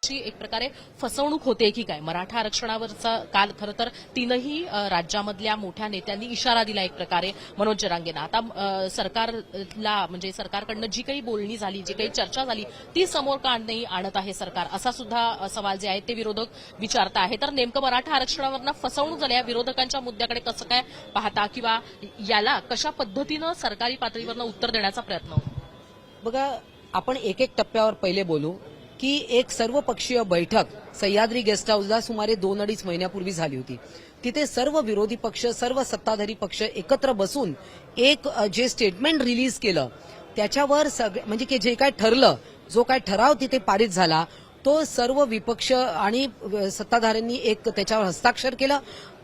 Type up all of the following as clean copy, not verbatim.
ची एक प्रकारे फसवणूक होते की काय? मराठा आरक्षणावरचा काल खरं तर तीनही राज्यामधल्या मोठ्या नेत्यांनी इशारा दिला एक प्रकारे मनोज जरांगेंना. आता सरकारला म्हणजे सरकारकडनं जी काही बोलणी झाली, जी काही चर्चा झाली ती समोर का नाही आणत आहे सरकार, असा सुद्धा सवाल जे आहे ते विरोधक विचारत आहे. तर नेमकं मराठा आरक्षणावरनं फसवणूक झाल्या विरोधकांच्या मुद्द्याकडे कसं काय पाहता किंवा याला कशा पद्धतीनं सरकारी पातळीवरनं उत्तर देण्याचा प्रयत्न होतो? बघा, आपण एक एक टप्प्यावर पहिले बोलू की एक सर्वपक्षीय बैठक सह्याद्री गेस्ट हाऊसला सुमारे 2-2.5 महिन्यापूर्वी झाली होती. तिथे सर्व विरोधी पक्ष, सर्व सत्ताधारी पक्ष एकत्र बसून एक जे स्टेटमेंट रिलीज केलं त्याच्यावर म्हणजे की जे काय ठरलं, जो काय ठराव तिथे पारित झाला तो सर्व विपक्ष आणि सत्ताधाऱ्यांनी एक त्याच्यावर हस्ताक्षर केलं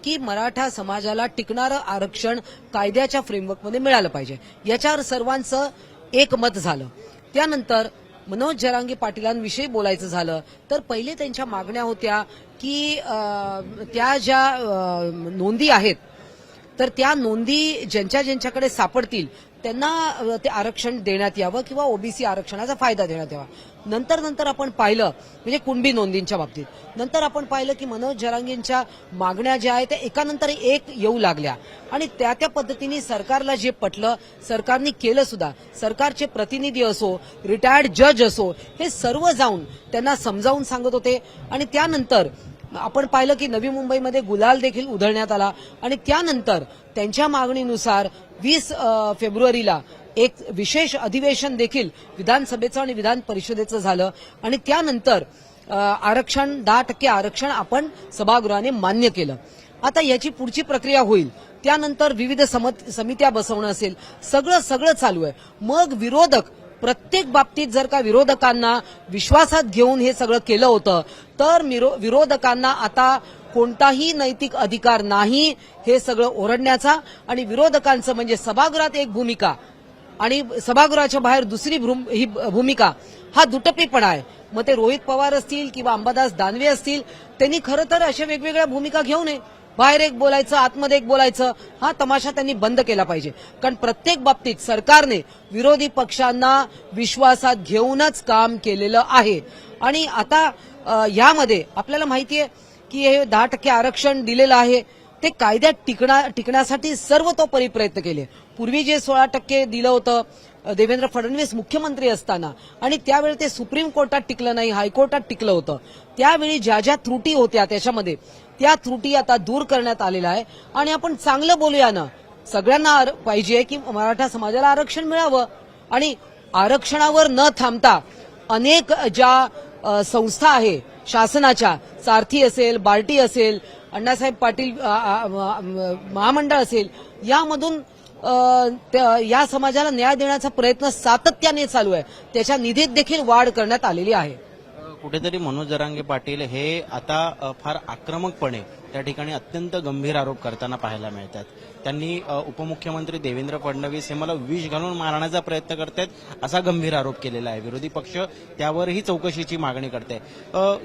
की मराठा समाजाला टिकणारं आरक्षण कायद्याच्या फ्रेमवर्कमध्ये मिळालं पाहिजे. याच्यावर सर्वांचं एकमत झालं. त्यानंतर मनोज जरांगे पाटीलांविषयी बोलायचं झालं तर पहिले त्यांच्या मागण्या होत्या की त्या ज्या नोंदी आहेत तर त्या नोंदी ज्यांच्याकडे सापडतील त्यांना ते आरक्षण देण्यात यावं किंवा ओबीसी आरक्षणाचा फायदा देण्यात यावा. नंतर आपण पाहिलं म्हणजे कुणबी नोंदींच्या बाबतीत, नंतर आपण पाहिलं की मनोज जरांगेंच्या मागण्या ज्या आहेत त्या एकानंतर एक येऊ लागल्या आणि त्या पद्धतीने सरकारला जे पटलं सरकारने केलं सुद्धा. सरकारचे प्रतिनिधी असो, रिटायर्ड जज असो, हे सर्व जाऊन त्यांना समजावून सांगत होते आणि त्यानंतर आपण पाहिलं की नवी मुंबईमध्ये गुलाल देखील उधळण्यात आला आणि त्यानंतर त्यांच्या मागणीनुसार 20 फेब्रुवारीला एक विशेष अधिवेशन देखील विधानसभेचं आणि विधान परिषदेचं झालं आणि त्यानंतर आरक्षण 10% आरक्षण आपण सभागृहाने मान्य केलं. आता याची पुढची प्रक्रिया होईल. त्यानंतर विविध समित्या बसवणं असेल, सगळं चालू आहे. मग विरोधक प्रत्येक बाबतीत जर का विरोधकांना विश्वासात घेऊन हे सगळं केलं होतं तर विरोधकांना आता कोणताही नैतिक अधिकार नाही हे सगळं ओरडण्याचा आणि विरोधकांचं म्हणजे सभागृहात एक भूमिका आणि सभागृहाच्या बाहेर दुसरी ही भूमिका हा दुटप्पीपणा आहे. मग ते रोहित पवार असतील किंवा अंबादास दानवे असतील त्यांनी खरं तर अशा वेगवेगळ्या भूमिका घेऊ नये. बाहेर एक बोलायचं, आतमध्ये एक बोलायचं, हा तमाशा त्यांनी बंद केला पाहिजे. कारण प्रत्येक बाबतीत सरकारने विरोधी पक्षांना विश्वासात घेऊनच काम केलेलं आहे आणि आता यामध्ये आपल्याला माहितीये की हे 10% आरक्षण दिलेलं आहे ते कायद्यात टिकण्यासाठी सर्वतोपरी प्रयत्न केले. पूर्वी जे 16% दिलं होतं देवेंद्र फडणवीस मुख्यमंत्री असताना आणि त्यावेळी ते सुप्रीम कोर्टात टिकलं नाही, हायकोर्टात टिकलं होतं. त्यावेळी ज्या ज्या त्रुटी होत्या त्याच्यामध्ये त्या त्रुटी आता दूर करण्यात आलेल्या आहे आणि आपण चांगलं बोलूया ना. सगळ्यांना पाहिजे की मराठा समाजाला आरक्षण मिळावं आणि आरक्षणावर न थांबता अनेक ज्या संस्था आहे शासनाच्या, सारथी असेल, बार्टी असेल, अण्णासाहेब पाटील महामंडळ असेल, यामधून या समाजाला न्याय देण्याचा प्रयत्न सातत्याने चालू आहे. त्याच्या निधीत देखील वाढ करण्यात आलेली आहे. कुठेतरी मनोज जरांगे पाटील हे आता फार आक्रमकपणे त्या ठिकाणी अत्यंत गंभीर आरोप करताना पाहायला मिळतात. त्यांनी उपमुख्यमंत्री देवेंद्र फडणवीस हे मला विष घालून मारण्याचा प्रयत्न करतायत असा गंभीर आरोप केलेला आहे. विरोधी पक्ष त्यावरही चौकशीची मागणी करते.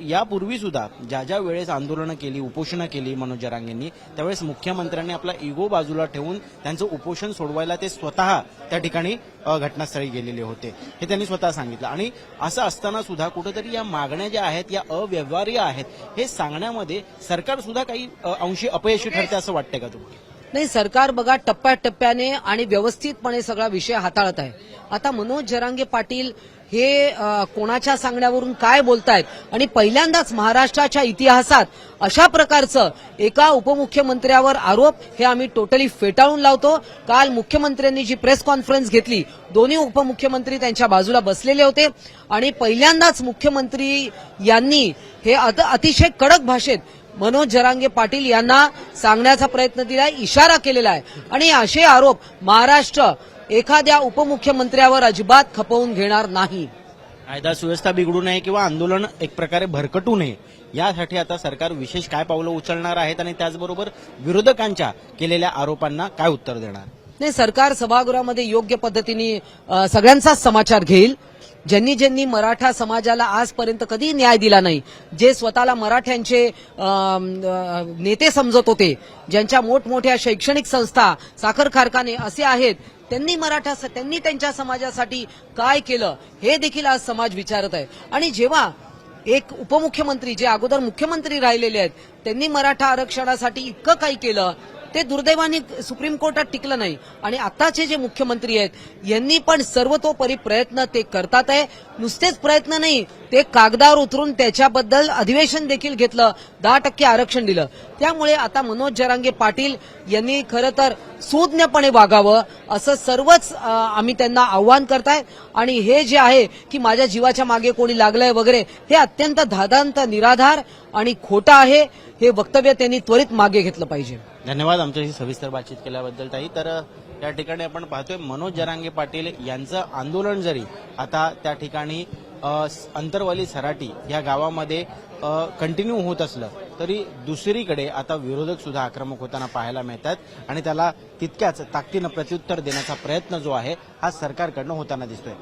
यापूर्वी सुद्धा ज्या ज्या वेळेस आंदोलनं केली, उपोषणं केली मनोज जरांगेंनी, त्यावेळेस मुख्यमंत्र्यांनी आपला इगो बाजूला ठेवून त्यांचं उपोषण सोडवायला ते स्वतः त्या ठिकाणी घटनास्थळी गेलेले होते हे त्यांनी स्वतः सांगितलं. आणि असं असताना सुद्धा कुठेतरी या मागण्या ज्या आहेत या अव्यवहार्य आहेत हे सांगण्यामध्ये सरकार सुद्धा काही अंशी अपयशी ठरते असं वाटतंय का तुम्हाला? नाही, सरकार बघा टप्प्याटप्प्याने आणि व्यवस्थितपणे सगळा विषय हाताळत आहे. आता मनोज जरांगे पाटील हे कोणाच्या सांगण्यावरून काय बोलतायत आणि पहिल्यांदाच महाराष्ट्राच्या इतिहासात अशा प्रकारचं एका उपमुख्यमंत्र्यावर आरोप हे आम्ही टोटली फेटाळून लावतो. काल मुख्यमंत्र्यांनी जी प्रेस कॉन्फरन्स घेतली, दोन्ही उपमुख्यमंत्री त्यांच्या बाजूला बसलेले होते आणि पहिल्यांदाच मुख्यमंत्री यांनी हे अतिशय कडक भाषेत मनोज जरांगे पाटील यांना सांगण्याचा प्रयत्न दिलाय, इशारा केलेला आहे आणि असे आरोप महाराष्ट्र एखाद्या उपमुख्यमंत्र्यावर अजिबात खपवून घेणार नाही. कायदा सुव्यवस्था बिघडू नये किंवा आंदोलन एक प्रकारे भरकटू नये यासाठी आता सरकार विशेष काय पावलं उचलणार आहेत आणि त्याचबरोबर विरोधकांच्या केलेल्या आरोपांना काय उत्तर देणार? नाही, सरकार सभागृहामध्ये योग्य पद्धतीने सगळ्यांचाच समाचार घेईल. ज्यांनी मराठा समाजाला आजपर्यंत कधी न्याय दिला नाही, जे स्वतःला मराठ्यांचे नेते समजत होते, ज्यांच्या मोठमोठ्या शैक्षणिक संस्था, साखर कारखाने असे आहेत, त्यांनी त्यांच्या समाजासाठी काय केलं हे देखील आज समाज विचारत आहे. आणि जेव्हा एक उपमुख्यमंत्री जे अगोदर मुख्यमंत्री राहिलेले आहेत त्यांनी मराठा आरक्षणासाठी इतकं काही केलं, ते दुर्दैवाने सुप्रीम कोर्टात टिकलं नाही. आणि आताचे जे मुख्यमंत्री आहेत यांनी पण सर्वतोपरी प्रयत्न ते करतात आहे. नुसतेच प्रयत्न नाही, ते कागदावर उतरून त्याच्याबद्दल अधिवेशन देखील घेतलं, 10% आरक्षण दिलं. त्यामुळे आता मनोज जरांगे पाटील यांनी खरं तर सुज्ञपणे वागावं असं सर्वच आम्ही त्यांना आव्हान करताय. आणि हे जे आहे की माझ्या जीवाच्या मागे कोणी लागलंय वगैरे, हे अत्यंत धादांत, निराधार आणि खोटं आहे. हे वक्तव्य त्यांनी त्वरित मागे घेतलं पाहिजे. धन्यवाद आमच्याशी सविस्तर बातचीत केल्याबद्दल ताई. तर या ठिकाणी आपण पाहतोय मनोज जरांगे पाटील यांचं आंदोलन जरी आता त्या ठिकाणी अंतरवाली सराटी या गावामध्ये कंटिन्यू होत असलं तरी दुसरीकडे आता विरोधक सुद्धा आक्रमक होताना पाहायला मिळतात आणि त्याला तितक्याच ताकदीनं प्रत्युत्तर देण्याचा प्रयत्न जो आहे हा सरकारकडनं होताना दिसतोय.